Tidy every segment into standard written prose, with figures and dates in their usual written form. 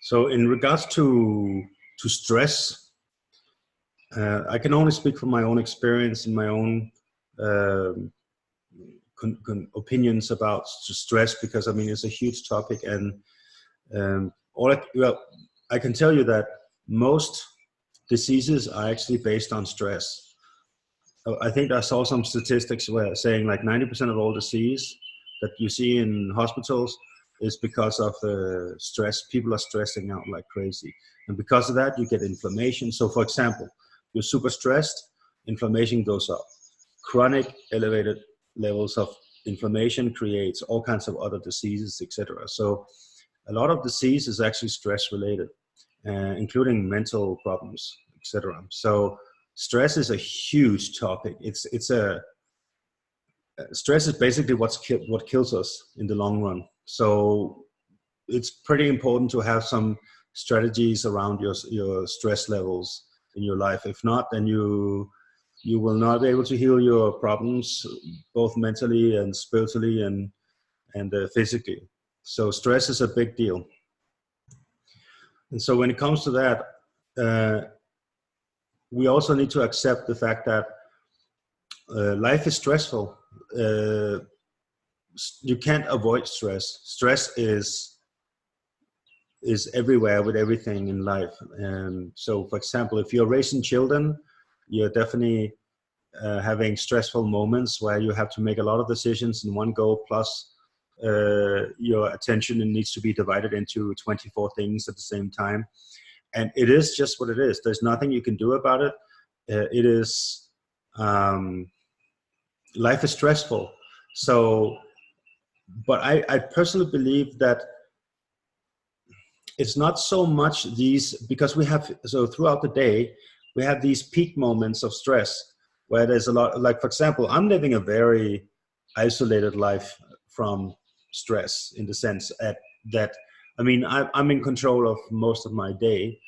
So in regards to stress, I can only speak from my own experience and my own um opinions about stress, because I mean it's a huge topic, and well, I can tell you that most diseases are actually based on stress. I think I saw some statistics where saying like 90% of all disease that you see in hospitals is because of stress. People are stressing out like crazy. And because of that, you get inflammation. So for example, you're super stressed, inflammation goes up. Chronic elevated levels of inflammation creates all kinds of other diseases, etc. So a lot of disease is actually stress related, including mental problems, etc. So stress is a huge topic. It's a stress is basically what kills us in the long run. So it's pretty important to have some strategies around your stress levels in your life. If not, then you will not be able to heal your problems, both mentally and spiritually and physically. So stress is a big deal. And so when it comes to that, we also need to accept the fact that life is stressful. You can't avoid stress. Stress is everywhere with everything in life. So for example, if you're raising children, you're definitely having stressful moments where you have to make a lot of decisions in one go, plus your attention needs to be divided into 24 things at the same time. And it is just what it is. There's nothing you can do about it. It is, life is stressful. So, but I personally believe that it's not so much these, because we have, so throughout the day, we have these peak moments of stress where there's a lot, like for example, I'm living a very isolated life from stress in the sense that, I mean, I'm in control of most of my day,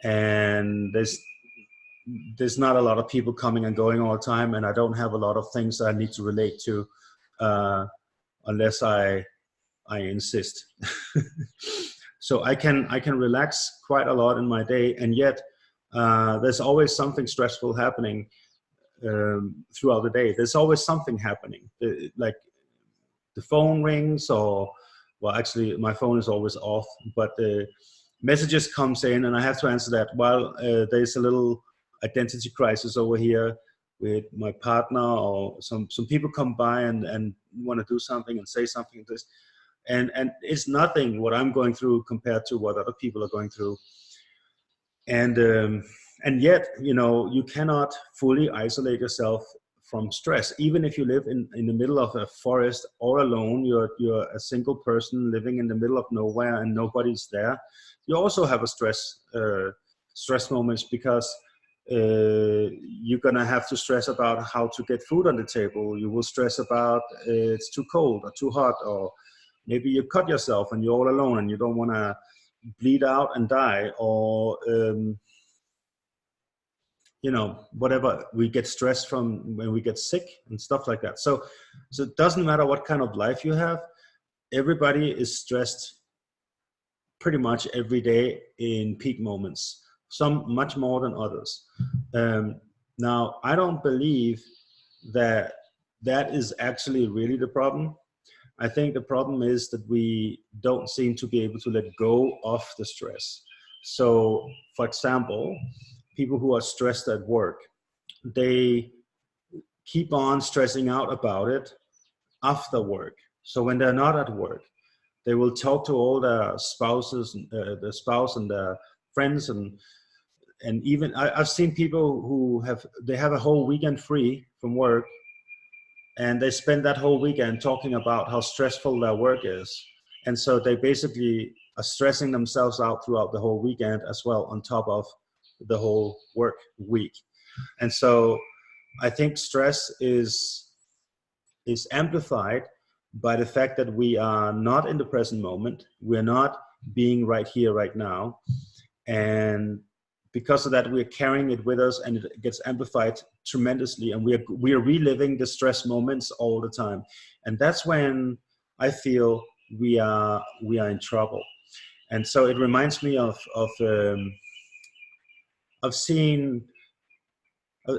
and there's not a lot of people coming and going all the time, and I don't have a lot of things I need to relate to unless I insist. So I can relax quite a lot in my day, and yet there's always something stressful happening throughout the day. There's always something happening, like the phone rings, or well, actually my phone is always off, but the messages comes in and I have to answer that. While there's a little identity crisis over here with my partner, or some people come by and want to do something and say something, this and it's nothing what I'm going through compared to what other people are going through. And yet, you know, you cannot fully isolate yourself from stress. Even if you live in the middle of a forest all alone, you're a single person living in the middle of nowhere and nobody's there, you also have a stress moments, because you're gonna have to stress about how to get food on the table. You will stress about it's too cold or too hot, or maybe you cut yourself and you're all alone and you don't want to bleed out and die, or you know, whatever. We get stressed from when we get sick and stuff like that. So it doesn't matter what kind of life you have. Everybody is stressed pretty much every day in peak moments, some much more than others. Now, I don't believe that is actually really the problem. I think the problem is that we don't seem to be able to let go of the stress. So, for example, people who are stressed at work, they keep on stressing out about it after work. So when they're not at work, they will talk to all their spouses, their spouse and their friends, and even I've seen people who have a whole weekend free from work, and they spend that whole weekend talking about how stressful their work is. And so they basically are stressing themselves out throughout the whole weekend as well, on top of the whole work week. And so I think stress is amplified by the fact that we are not in the present moment. We're not being right here, right now. And because of that, we're carrying it with us, and it gets amplified tremendously. And we are reliving the stress moments all the time. And that's when I feel we are in trouble. And so it reminds me of seeing.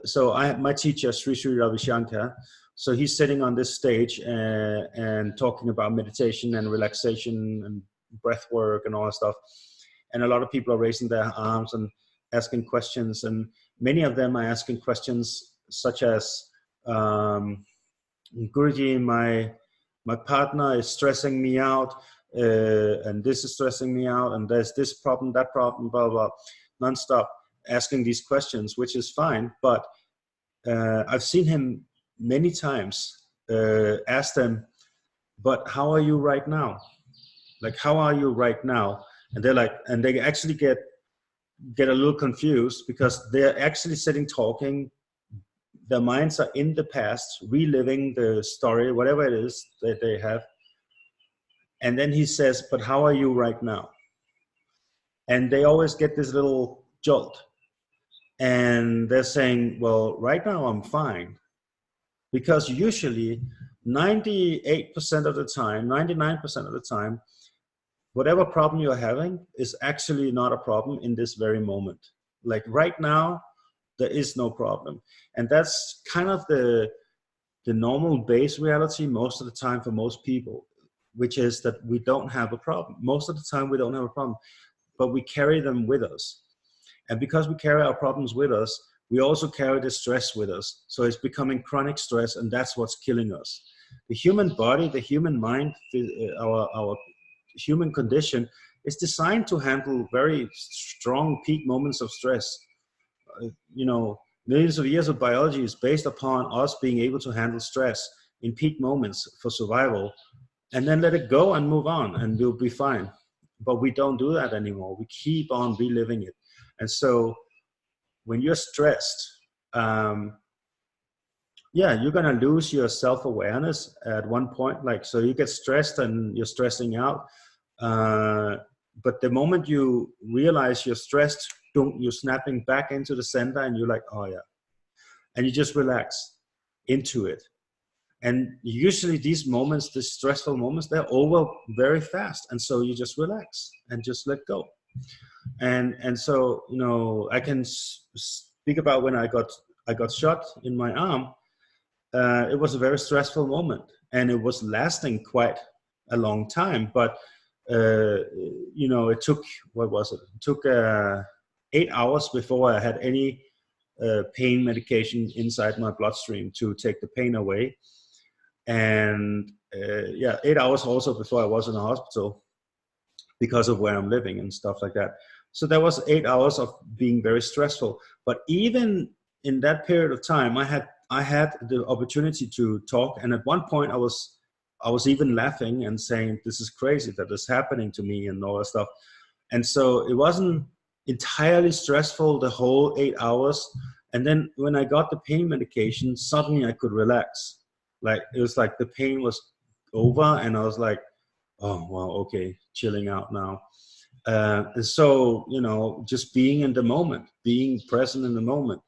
So my teacher, Sri Ravi Shankar, so he's sitting on this stage and talking about meditation and relaxation and breath work and all that stuff. And a lot of people are raising their arms and asking questions. And many of them are asking questions such as, Guruji, my partner is stressing me out, and this is stressing me out, and there's this problem, that problem, blah, blah, nonstop asking these questions, which is fine. But I've seen him many times ask them, but how are you right now? Like, how are you right now? And they're like, and they actually get a little confused because they're actually sitting talking. Their minds are in the past, reliving the story, whatever it is that they have. And then he says, but how are you right now? And they always get this little jolt. And they're saying, well, right now I'm fine. Because usually 98% of the time, 99% of the time, whatever problem you're having is actually not a problem in this very moment. Like right now, there is no problem. And that's kind of the normal base reality most of the time for most people, which is that we don't have a problem. Most of the time we don't have a problem, but we carry them with us. And because we carry our problems with us, we also carry the stress with us. So it's becoming chronic stress, and that's what's killing us. The human body, the human mind, our human condition is designed to handle very strong peak moments of stress. Millions of years of biology is based upon us being able to handle stress in peak moments for survival, and then let it go and move on, and we'll be fine. But we don't do that anymore. We keep on reliving it. And so when you're stressed, you're going to lose your self-awareness at one point. Like, so you get stressed and you're stressing out. But the moment you realize you're stressed, you're snapping back into the center, and you're like, oh yeah. And you just relax into it. And usually these moments, these stressful moments, they're over very fast. And so you just relax and just let go. And so, I can speak about when I got shot in my arm. It was a very stressful moment, and it was lasting quite a long time. But it took, what was it? It took 8 hours before I had any pain medication inside my bloodstream to take the pain away. And 8 hours also before I was in the hospital because of where I'm living and stuff like that. So that was 8 hours of being very stressful. But even in that period of time, I had the opportunity to talk. And at one point I was even laughing and saying, this is crazy that this is happening to me and all that stuff. And so it wasn't entirely stressful the whole 8 hours. And then when I got the pain medication, suddenly I could relax. Like, it was like the pain was over, and I was like, oh, well, okay, chilling out now. And so, just being in the moment, being present in the moment.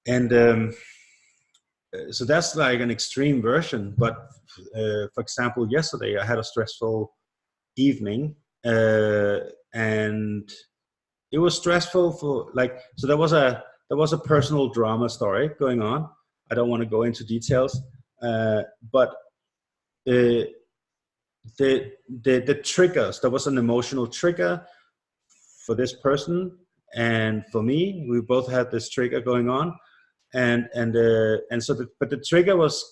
And so that's like an extreme version. But for example, yesterday I had a stressful evening, and it was stressful so there was a personal drama story going on. I don't want to go into details, but the triggers, there was an emotional trigger for this person and for me. We both had this trigger going on, and so but the trigger was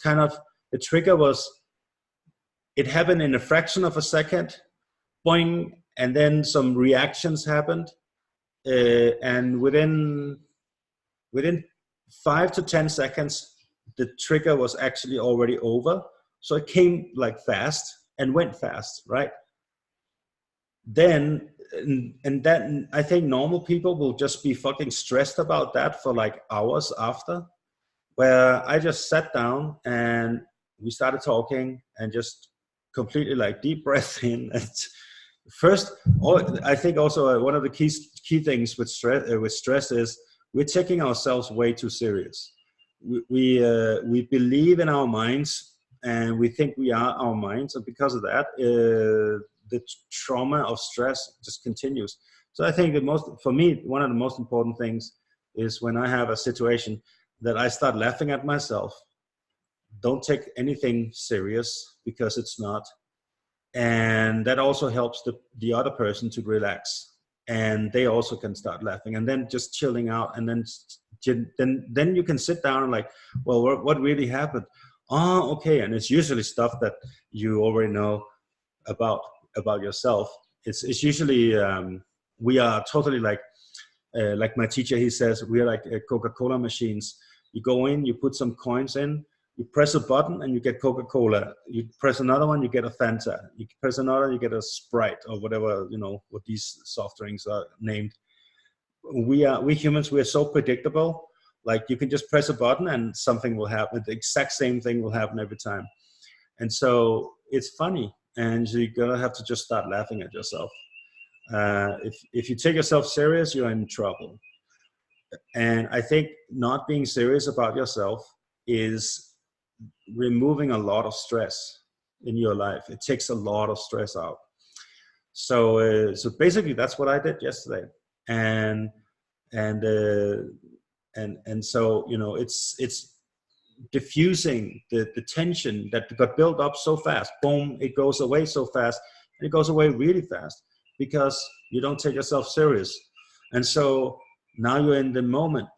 it happened in a fraction of a second, boing, and then some reactions happened, and within 5 to 10 seconds, the trigger was actually already over. So it came like fast and went fast, right? Then, and then I think normal people will just be fucking stressed about that for like hours after, where I just sat down and we started talking and just completely like deep breath in. First, I think also one of the key things with stress is we're taking ourselves way too serious. We believe in our minds, and we think we are our minds, and because of that, the trauma of stress just continues. So I think for me, one of the most important things is when I have a situation that I start laughing at myself. Don't take anything serious, because it's not. And that also helps the other person to relax, and they also can start laughing, and then just chilling out. And then you can sit down and like, well, what really happened? Oh, okay. And it's usually stuff that you already know about yourself. It's usually we are totally like my teacher, he says, we are like Coca-Cola machines. You go in, you put some coins in, you press a button and you get Coca-Cola. You press another one, you get a Fanta. You press another, you get a Sprite, or whatever, what these soft drinks are named. We humans, we are so predictable. Like, you can just press a button and something will happen. The exact same thing will happen every time. And so it's funny. And you're going to have to just start laughing at yourself. If you take yourself serious, you're in trouble. And I think not being serious about yourself is removing a lot of stress in your life. It takes a lot of stress out. So basically that's what I did yesterday. And so, it's diffusing the tension that got built up so fast. Boom, it goes away so fast, and it goes away really fast because you don't take yourself serious. And so now you're in the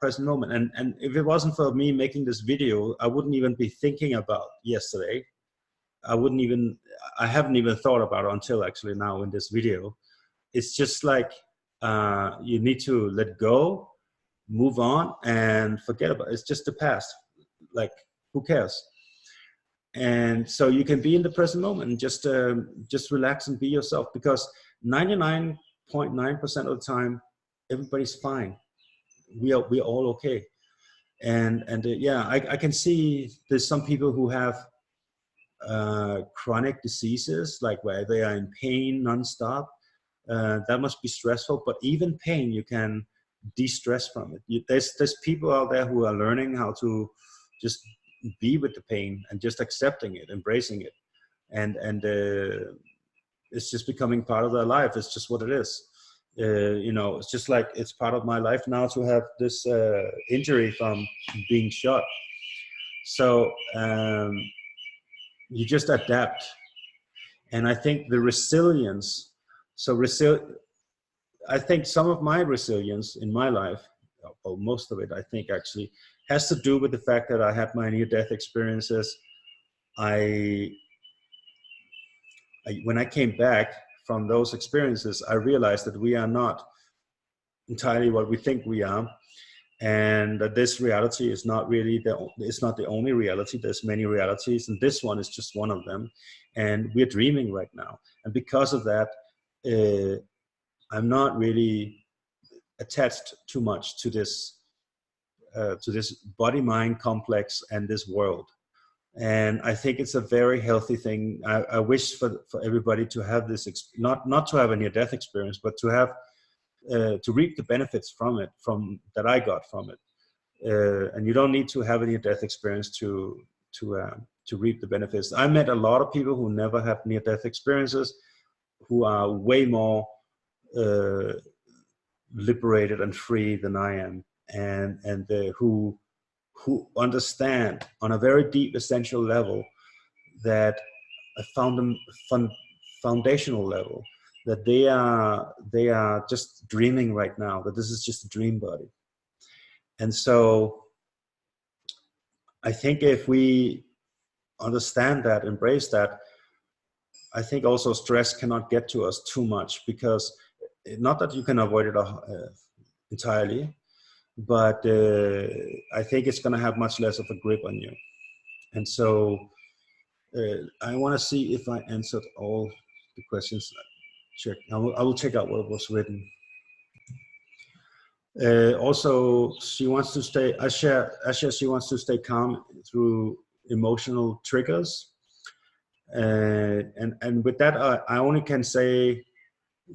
present moment. And if it wasn't for me making this video, I wouldn't even be thinking about yesterday. I haven't even thought about it until actually now in this video. It's just like, you need to let go, move on, and forget about it. It's just the past. Like, who cares? And so you can be in the present moment and just relax and be yourself, because 99.9% of the time, everybody's fine. We are all okay. And yeah, I can see there's some people who have chronic diseases, like where they are in pain nonstop. That must be stressful. But even pain, you can de-stress from it. There's people out there who are learning how to just be with the pain and just accepting it, embracing it, and it's just becoming part of their life. It's just what it is. It's just like, it's part of my life now to have this injury from being shot. So you just adapt. And I think the resilience, I think some of my resilience in my life, or most of it, I think actually has to do with the fact that I had my near-death experiences. When I came back from those experiences, I realized that we are not entirely what we think we are, and that this reality is not really it's not the only reality. There's many realities, and this one is just one of them. And we're dreaming right now. And because of that, I'm not really attached too much to this body-mind complex and this world. And I think it's a very healthy thing. I wish for everybody to have this, not to have a near-death experience, but to have to reap the benefits from it, that I got from it. And you don't need to have a near-death experience to reap the benefits. I met a lot of people who never had near-death experiences, who are way more liberated and free than I am, and who understand on a very deep essential level, that I found them foundational level, that they are just dreaming right now, that this is just a dream body. And so I think if we understand that, embrace that, I think also stress cannot get to us too much, because not that you can avoid it entirely, but I think it's going to have much less of a grip on you. And so I want to see if I answered all the questions. Check. I will check out what was written. Also, she wants to stay, Asha, she wants to stay calm through emotional triggers. And with that, I only can say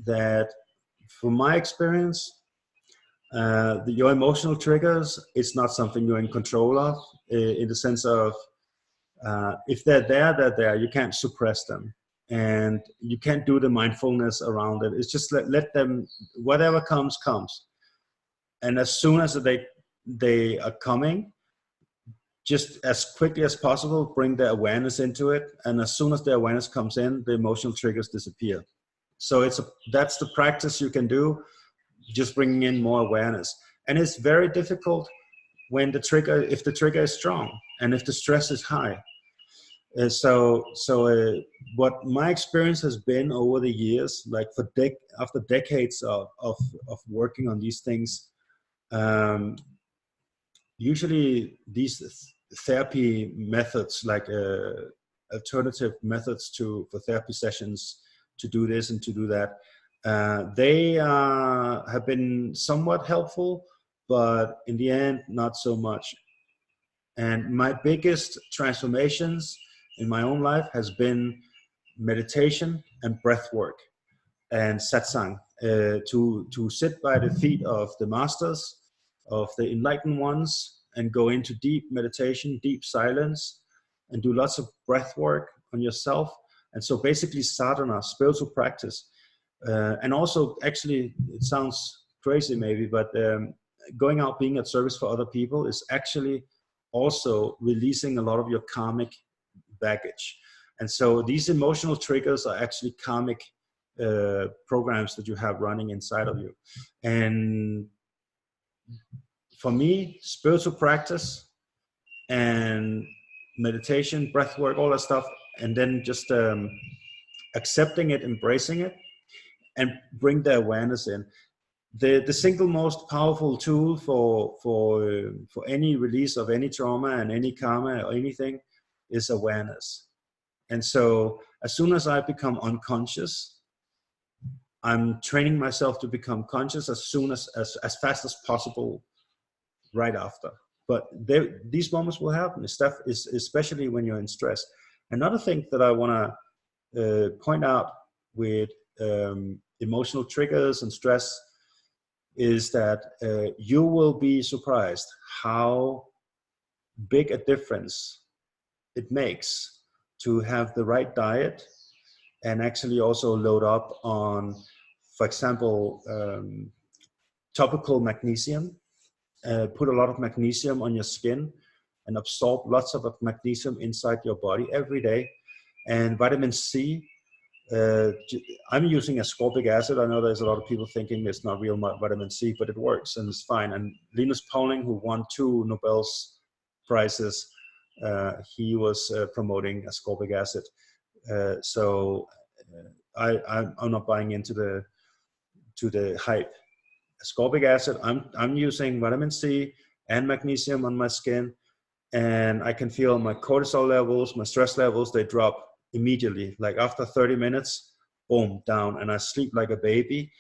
that from my experience, your emotional triggers, it's not something you're in control of, in the sense of, if they're there, they're there. You can't suppress them. and you can't do the mindfulness around it. It's just let them, whatever comes, comes. And as soon as they are coming, just as quickly as possible, bring the awareness into it. And as soon as the awareness comes in, the emotional triggers disappear. So that's the practice you can do, just bringing in more awareness. And it's very difficult when if the trigger is strong and if the stress is high. What my experience has been over the years, like after decades of working on these things, usually these therapy methods, like alternative methods for therapy sessions, to do this and to do that, they have been somewhat helpful, but in the end, not so much. And my biggest transformations in my own life has been meditation and breath work and satsang, to sit by the feet of the masters, of the enlightened ones, and go into deep meditation, deep silence, and do lots of breath work on yourself. And so basically sadhana, spiritual practice. And also, actually, it sounds crazy maybe, but going out being at service for other people is actually also releasing a lot of your karmic baggage. And so these emotional triggers are actually karmic programs that you have running inside of you. And for me, spiritual practice and meditation, breath work, all that stuff, and then just accepting it, embracing it, and bring the awareness in. The single most powerful tool for any release of any trauma and any karma or anything is awareness. And so as soon as I become unconscious, I'm training myself to become conscious as fast as possible right after. But these moments will happen, especially when you're in stress. Another thing that I want to point out with emotional triggers and stress is that you will be surprised how big a difference it makes to have the right diet and actually also load up on, for example, topical magnesium. Put a lot of magnesium on your skin and absorb lots of magnesium inside your body every day. And vitamin C, I'm using ascorbic acid. I know there's a lot of people thinking it's not real vitamin C, but it works and it's fine. And Linus Pauling, who won 2 Nobel Prizes, he was promoting ascorbic acid. I'm not buying into the hype. Ascorbic acid, I'm using vitamin C and magnesium on my skin, and I can feel my cortisol levels, my stress levels, they drop immediately. Like after 30 minutes, boom, down, and I sleep like a baby.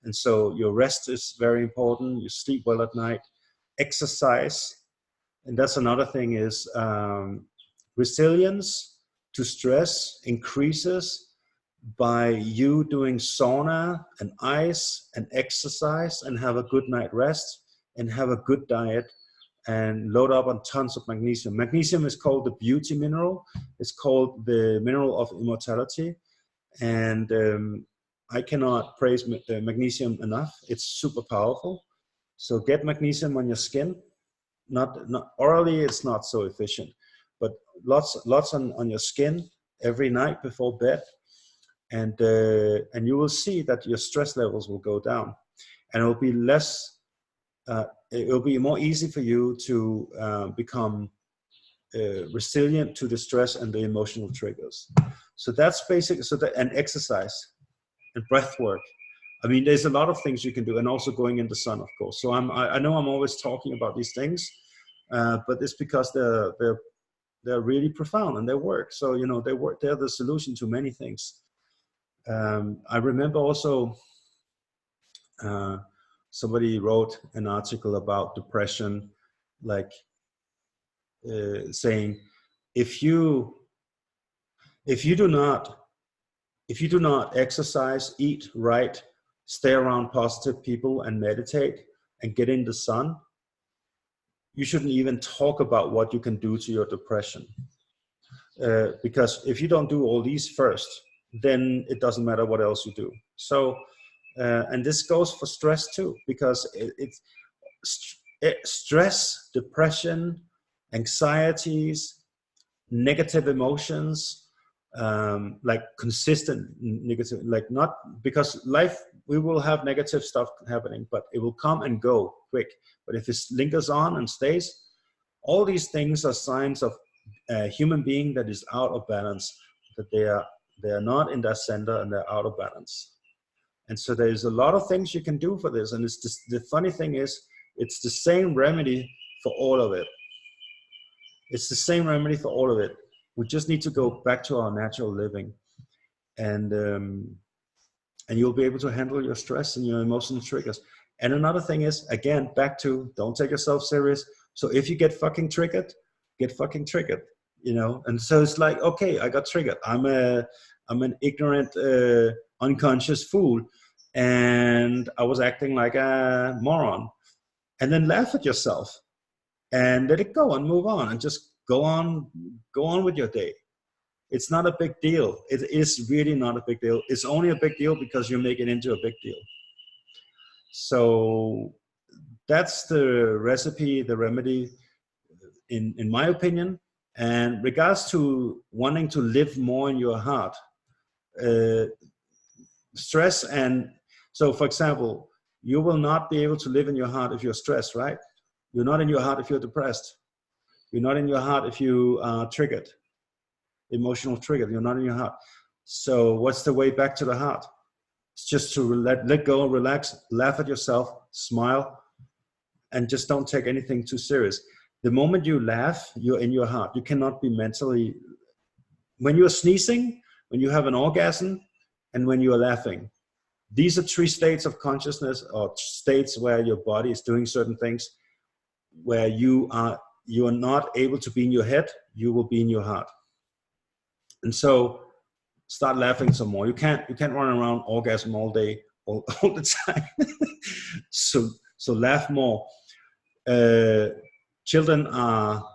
And so your rest is very important. You sleep well at night. Exercise, and that's another thing, is resilience to stress increases by you doing sauna and ice and exercise and have a good night rest and have a good diet and load up on tons of magnesium. Magnesium is called the beauty mineral. It's called the mineral of immortality. And I cannot praise magnesium enough. It's super powerful. So get magnesium on your skin. Not orally, it's not so efficient, but lots on your skin every night before bed. And you will see that your stress levels will go down, and it will be less. It will be more easy for you to become resilient to the stress and the emotional triggers. So that's basic. And exercise and breath work. I mean, there's a lot of things you can do, and also going in the sun, of course. So I know I'm always talking about these things, but it's because they're really profound and they work. So they work. They're the solution to many things. I remember also somebody wrote an article about depression, like saying, if you do not exercise, eat right, stay around positive people, and meditate and get in the sun, you shouldn't even talk about what you can do to your depression. Because if you don't do all these first, then it doesn't matter what else you do. So, and this goes for stress too, because stress, depression, anxieties, negative emotions, like consistent negative, like not because life, we will have negative stuff happening, but it will come and go quick. But if it lingers on and stays, all these things are signs of a human being that is out of balance, that they are not in their center and they're out of balance. And so there's a lot of things you can do for this. And it's just, the funny thing is, it's the same remedy for all of it. It's the same remedy for all of it. We just need to go back to our natural living, and you'll be able to handle your stress and your emotional triggers. And another thing is, again, back to don't take yourself serious. So if you get fucking triggered, get fucking triggered, you know? And so it's like, okay, I got triggered. I'm an ignorant, unconscious fool, and I was acting like a moron. And then laugh at yourself and let it go and move on and just go on with your day. It's not a big deal. It is really not a big deal. It's only a big deal because you make it into a big deal. So that's the recipe, the remedy, in my opinion. And regards to wanting to live more in your heart, stress, and so for example, you will not be able to live in your heart if you're stressed, right? You're not in your heart if you're depressed. You're not in your heart if you are triggered, emotional triggered. You're not in your heart. So what's the way back to the heart? It's just to let go, relax, laugh at yourself, smile, and just don't take anything too serious. The moment you laugh, you're in your heart. You cannot be mentally, when you're sneezing, when you have an orgasm, and when you are laughing. These are three states of consciousness, or states where your body is doing certain things, where you are not able to be in your head, you will be in your heart. And so start laughing some more. You can't run around orgasm all day, all the time. so laugh more. Children are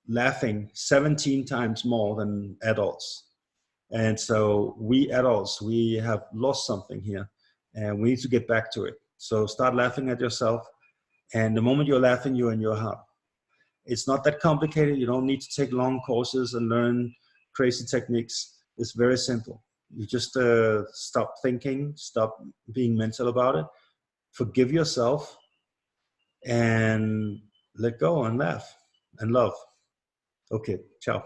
laughing 17 times more than adults. And so we adults, we have lost something here, and we need to get back to it. So start laughing at yourself. And the moment you're laughing, you're in your heart. It's not that complicated. You don't need to take long courses and learn crazy techniques. It's very simple. You just stop thinking, stop being mental about it, forgive yourself, and let go and laugh and love. Okay, ciao.